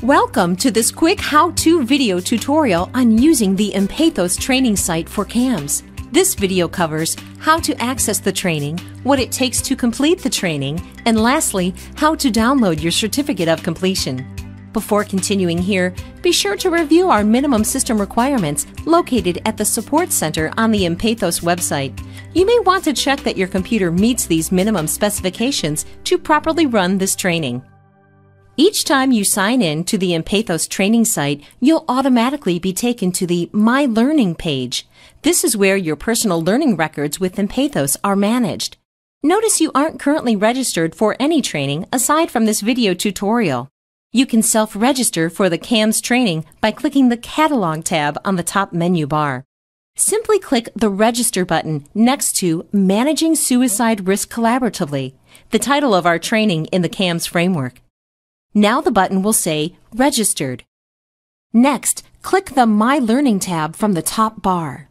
Welcome to this quick how-to video tutorial on using the Empathos training site for CAMS. This video covers how to access the training, what it takes to complete the training, and lastly, how to download your certificate of completion. Before continuing here, be sure to review our minimum system requirements located at the Support Center on the Empathos website. You may want to check that your computer meets these minimum specifications to properly run this training. Each time you sign in to the Empathos training site, you'll automatically be taken to the My Learning page. This is where your personal learning records with Empathos are managed. Notice you aren't currently registered for any training aside from this video tutorial. You can self-register for the CAMS training by clicking the Catalog tab on the top menu bar. Simply click the Register button next to Managing Suicide Risk Collaboratively, the title of our training in the CAMS framework. Now the button will say Registered. Next, click the My Learning tab from the top bar.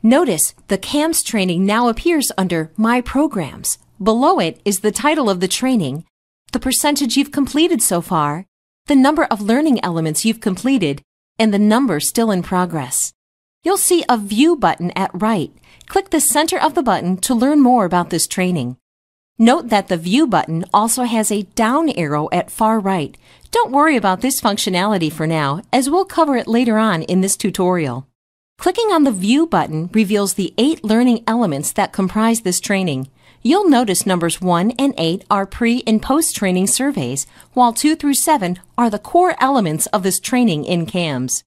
Notice the CAMS training now appears under My Programs. Below it is the title of the training, the percentage you've completed so far, the number of learning elements you've completed, and the number still in progress. You'll see a View button at right. Click the center of the button to learn more about this training. Note that the View button also has a down arrow at far right. Don't worry about this functionality for now, as we'll cover it later on in this tutorial. Clicking on the View button reveals the 8 learning elements that comprise this training. You'll notice numbers 1 and 8 are pre- and post-training surveys, while 2 through 7 are the core elements of this training in CAMS.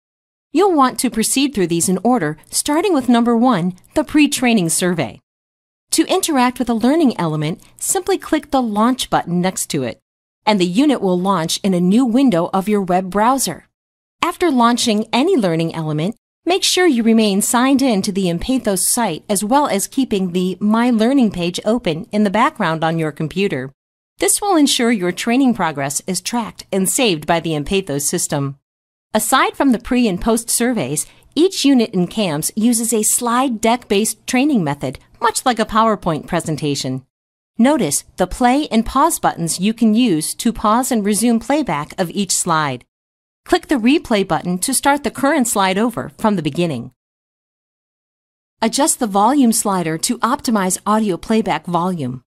You'll want to proceed through these in order, starting with number 1, the pre-training survey. To interact with a learning element, simply click the Launch button next to it, and the unit will launch in a new window of your web browser. After launching any learning element, make sure you remain signed in to the Empathos site as well as keeping the My Learning page open in the background on your computer. This will ensure your training progress is tracked and saved by the Empathos system. Aside from the pre- and post surveys, each unit in CAMS uses a slide deck-based training method, much like a PowerPoint presentation. Notice the play and pause buttons you can use to pause and resume playback of each slide. Click the Replay button to start the current slide over from the beginning. Adjust the volume slider to optimize audio playback volume.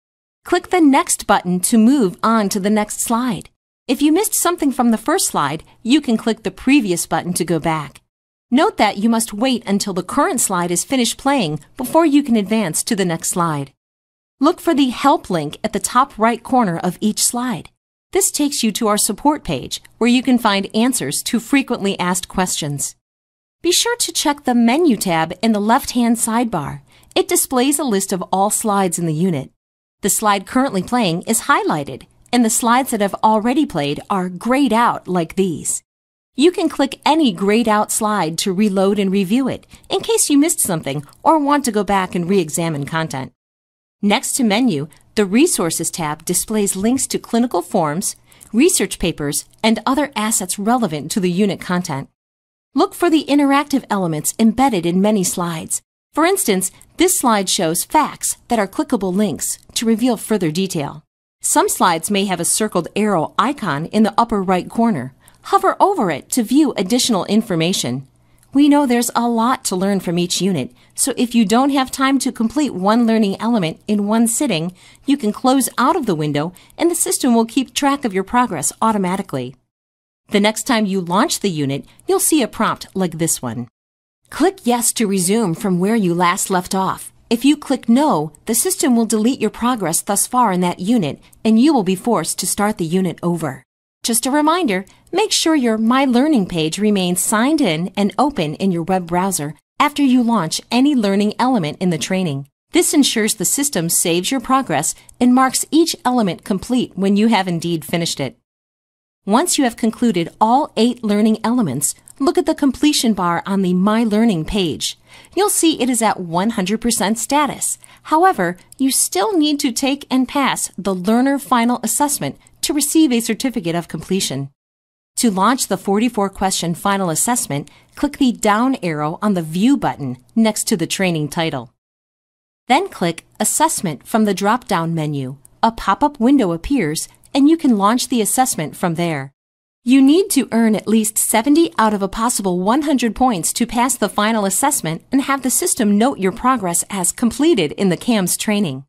Click the Next button to move on to the next slide. If you missed something from the first slide, you can click the Previous button to go back. Note that you must wait until the current slide is finished playing before you can advance to the next slide. Look for the Help link at the top right corner of each slide. This takes you to our support page, where you can find answers to frequently asked questions. Be sure to check the Menu tab in the left-hand sidebar. It displays a list of all slides in the unit. The slide currently playing is highlighted, and the slides that have already played are grayed out like these. You can click any grayed out slide to reload and review it, in case you missed something or want to go back and re-examine content. Next to Menu, the Resources tab displays links to clinical forms, research papers, and other assets relevant to the unit content. Look for the interactive elements embedded in many slides. For instance, this slide shows facts that are clickable links to reveal further detail. Some slides may have a circled arrow icon in the upper right corner. Hover over it to view additional information. We know there's a lot to learn from each unit, so if you don't have time to complete one learning element in one sitting, you can close out of the window and the system will keep track of your progress automatically. The next time you launch the unit, you'll see a prompt like this one. Click Yes to resume from where you last left off. If you click No, the system will delete your progress thus far in that unit and you will be forced to start the unit over. Just a reminder, make sure your My Learning page remains signed in and open in your web browser after you launch any learning element in the training. This ensures the system saves your progress and marks each element complete when you have indeed finished it. Once you have concluded all 8 learning elements, look at the completion bar on the My Learning page. You'll see it is at 100% status. However, you still need to take and pass the Learner Final Assessment to receive a certificate of completion. To launch the 44-question final assessment, click the down arrow on the View button next to the training title. Then click Assessment from the drop-down menu. A pop-up window appears, and you can launch the assessment from there. You need to earn at least 70 out of a possible 100 points to pass the final assessment and have the system note your progress as completed in the CAMS training.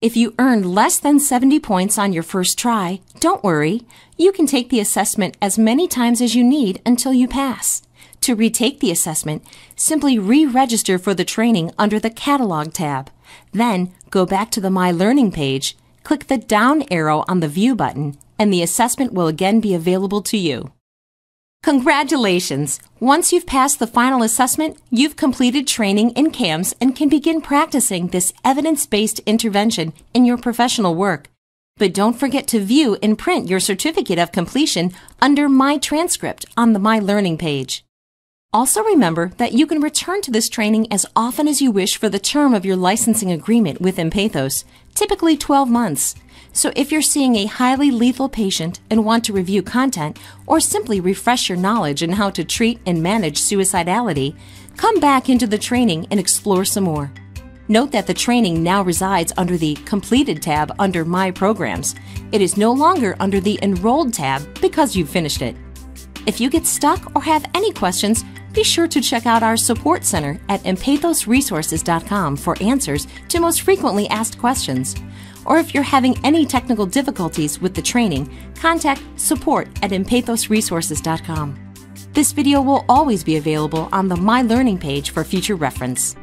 If you earned less than 70 points on your first try, don't worry. You can take the assessment as many times as you need until you pass. To retake the assessment, simply re-register for the training under the Catalog tab. Then, go back to the My Learning page, click the down arrow on the View button, and the assessment will again be available to you. Congratulations! Once you've passed the final assessment, you've completed training in CAMS and can begin practicing this evidence-based intervention in your professional work. But don't forget to view and print your certificate of completion under My Transcript on the My Learning page. Also remember that you can return to this training as often as you wish for the term of your licensing agreement with Empathos, typically 12 months. So if you're seeing a highly lethal patient and want to review content or simply refresh your knowledge in how to treat and manage suicidality, come back into the training and explore some more. Note that the training now resides under the Completed tab under My Programs. It is no longer under the Enrolled tab because you've finished it. If you get stuck or have any questions, be sure to check out our support center at empathosresources.com for answers to most frequently asked questions. Or if you're having any technical difficulties with the training, contact support@empathosresources.com. This video will always be available on the My Learning page for future reference.